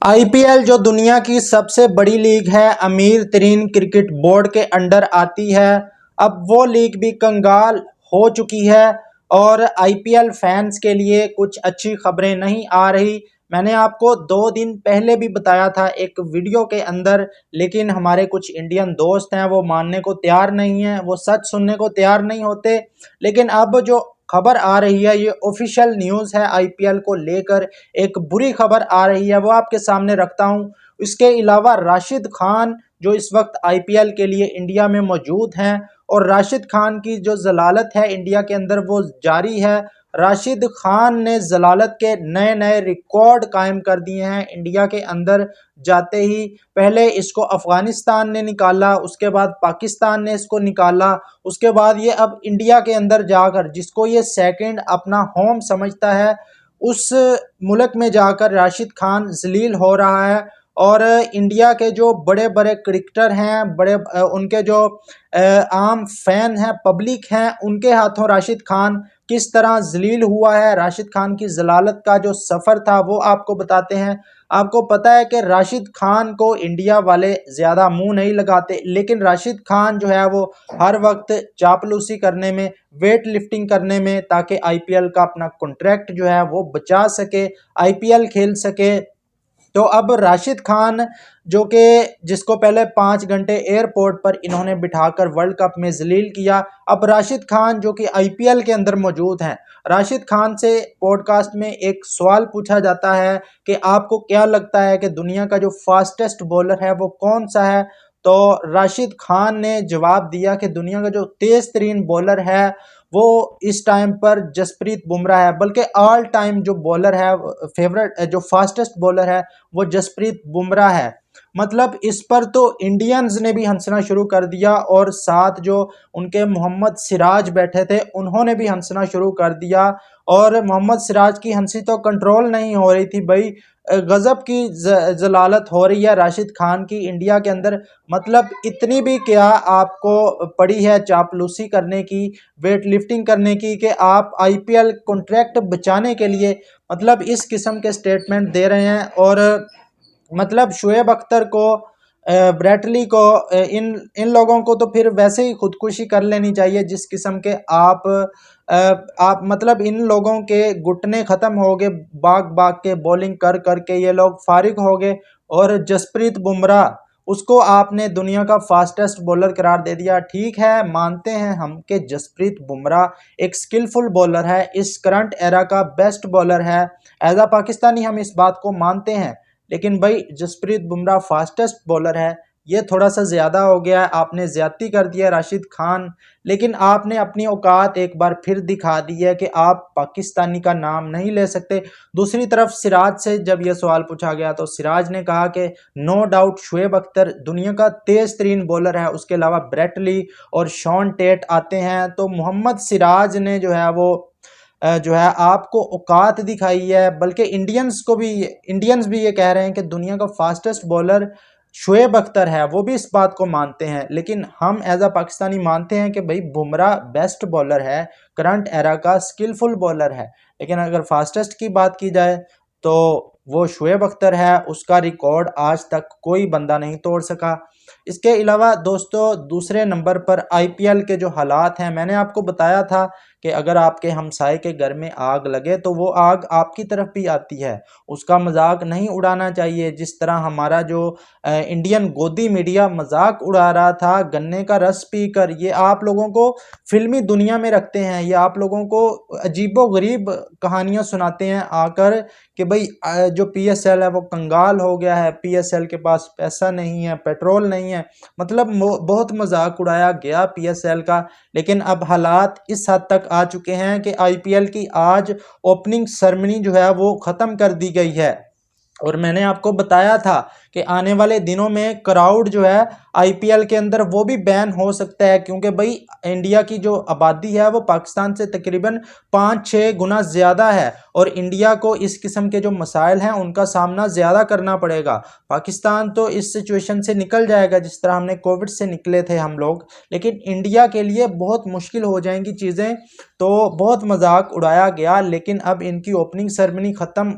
IPL जो दुनिया की सबसे बड़ी लीग है, अमीर तरीन क्रिकेट बोर्ड के अंडर आती है। अब वो लीग भी कंगाल हो चुकी है और आईपीएल फैंस के लिए कुछ अच्छी खबरें नहीं आ रही। मैंने आपको 2 दिन पहले भी बताया था एक वीडियो के अंदर, लेकिन हमारे कुछ इंडियन दोस्त हैं वो मानने को तैयार नहीं हैं, वो सच सुनने को तैयार नहीं होते। लेकिन अब जो खबर आ रही है ये ऑफिशियल न्यूज़ है, आईपीएल को लेकर एक बुरी खबर आ रही है, वो आपके सामने रखता हूं। इसके अलावा राशिद खान जो इस वक्त आईपीएल के लिए इंडिया में मौजूद हैं और राशिद खान की जो जलालत है इंडिया के अंदर वो जारी है। राशिद खान ने जलालत के नए नए रिकॉर्ड कायम कर दिए हैं इंडिया के अंदर जाते ही। पहले इसको अफगानिस्तान ने निकाला, उसके बाद पाकिस्तान ने इसको निकाला, उसके बाद ये अब इंडिया के अंदर जाकर जिसको ये सेकंड अपना होम समझता है उस मुल्क में जाकर राशिद खान जलील हो रहा है। और इंडिया के जो बड़े बड़े क्रिकेटर हैं, बड़े उनके जो आम फैन हैं, पब्लिक हैं, उनके हाथों राशिद खान किस तरह जलील हुआ है। राशिद खान की जलालत का जो सफ़र था वो आपको बताते हैं। आपको पता है कि राशिद खान को इंडिया वाले ज़्यादा मुंह नहीं लगाते, लेकिन राशिद खान जो है वो हर वक्त चापलूसी करने में, वेट लिफ्टिंग करने में, ताकि आईपीएल का अपना कॉन्ट्रैक्ट जो है वो बचा सके, आईपीएल खेल सके। तो अब राशिद खान जो कि जिसको पहले 5 घंटे एयरपोर्ट पर इन्होंने बिठाकर वर्ल्ड कप में जलील किया, अब राशिद खान जो कि आईपीएल के अंदर मौजूद हैं, राशिद खान से पॉडकास्ट में एक सवाल पूछा जाता है कि आपको क्या लगता है कि दुनिया का जो फास्टेस्ट बॉलर है वो कौन सा है। तो राशिद खान ने जवाब दिया कि दुनिया का जो तेज तरीन बॉलर है वो इस टाइम पर जसप्रीत बुमराह है, बल्कि ऑल टाइम जो बॉलर है, फेवरेट जो फास्टेस्ट बॉलर है वो जसप्रीत बुमराह है। मतलब इस पर तो इंडियंस ने भी हंसना शुरू कर दिया और साथ जो उनके मोहम्मद सिराज बैठे थे उन्होंने भी हंसना शुरू कर दिया। और मोहम्मद सिराज की हंसी तो कंट्रोल नहीं हो रही थी भाई, गजब की जलालत हो रही है राशिद खान की इंडिया के अंदर। मतलब इतनी भी क्या आपको पड़ी है चापलूसी करने की, वेट लिफ्टिंग करने की, कि आप आईपीएल कॉन्ट्रैक्ट बचाने के लिए मतलब इस किस्म के स्टेटमेंट दे रहे हैं। और मतलब शुएब अख्तर को, ब्रेटली को, इन इन लोगों को तो फिर वैसे ही खुदकुशी कर लेनी चाहिए जिस किस्म के आप मतलब इन लोगों के घुटने ख़त्म हो गए, भाग भाग के बॉलिंग कर करके ये लोग फारिग हो गए। और जसप्रीत बुमराह उसको आपने दुनिया का फास्टेस्ट बॉलर करार दे दिया। ठीक है, मानते हैं हम कि जसप्रीत बुमराह एक स्किलफुल बॉलर है, इस करंट एरा का बेस्ट बॉलर है, एज अ पाकिस्तानी हम इस बात को मानते हैं। लेकिन भाई जसप्रीत बुमराह फास्टेस्ट बॉलर है, ये थोड़ा सा ज़्यादा हो गया है, आपने ज़्यादती कर दिया राशिद खान। लेकिन आपने अपनी औकात एक बार फिर दिखा दी है कि आप पाकिस्तानी का नाम नहीं ले सकते। दूसरी तरफ सिराज से जब यह सवाल पूछा गया तो सिराज ने कहा कि नो डाउट शुएब अख्तर दुनिया का तेज़ तरीन बॉलर है, उसके अलावा ब्रेटली और शॉन टेट आते हैं। तो मोहम्मद सिराज ने जो है वो जो है आपको औकात दिखाई है। बल्कि इंडियंस भी ये कह रहे हैं कि दुनिया का फास्टेस्ट बॉलर शुएब अख्तर है, वो भी इस बात को मानते हैं। लेकिन हम एज अ पाकिस्तानी मानते हैं कि भाई बुमराह बेस्ट बॉलर है, करंट एरा का स्किलफुल बॉलर है। लेकिन अगर फास्टेस्ट की बात की जाए तो वो शुएब अख्तर है, उसका रिकॉर्ड आज तक कोई बंदा नहीं तोड़ सका। इसके अलावा दोस्तों दूसरे नंबर पर आईपीएल के जो हालात हैं, मैंने आपको बताया था कि अगर आपके हमसाए के घर में आग लगे तो वो आग आपकी तरफ भी आती है, उसका मजाक नहीं उड़ाना चाहिए। जिस तरह हमारा जो इंडियन गोदी मीडिया मजाक उड़ा रहा था गन्ने का रस पीकर, ये आप लोगों को फिल्मी दुनिया में रखते हैं, ये आप लोगों को अजीबो गरीब कहानियां सुनाते हैं आकर कि भाई जो पीएसएल है वो कंगाल हो गया है, पीएसएल के पास पैसा नहीं है, पेट्रोल नहीं है। मतलब बहुत मजाक उड़ाया गया पीएसएल का। लेकिन अब हालात इस हद तक आ चुके हैं कि आईपीएल की आज ओपनिंग सेरेमनी जो है वो ख़त्म कर दी गई है। और मैंने आपको बताया था कि आने वाले दिनों में क्राउड जो है आईपीएल के अंदर वो भी बैन हो सकता है, क्योंकि भाई इंडिया की जो आबादी है वो पाकिस्तान से तकरीबन 5-6 गुना ज़्यादा है और इंडिया को इस किस्म के जो मसाइल हैं उनका सामना ज़्यादा करना पड़ेगा। पाकिस्तान तो इस सिचुएशन से निकल जाएगा जिस तरह हमने कोविड से निकले थे हम लोग, लेकिन इंडिया के लिए बहुत मुश्किल हो जाएंगी चीज़ें। तो बहुत मजाक उड़ाया गया, लेकिन अब इनकी ओपनिंग सेरेमनी ख़त्म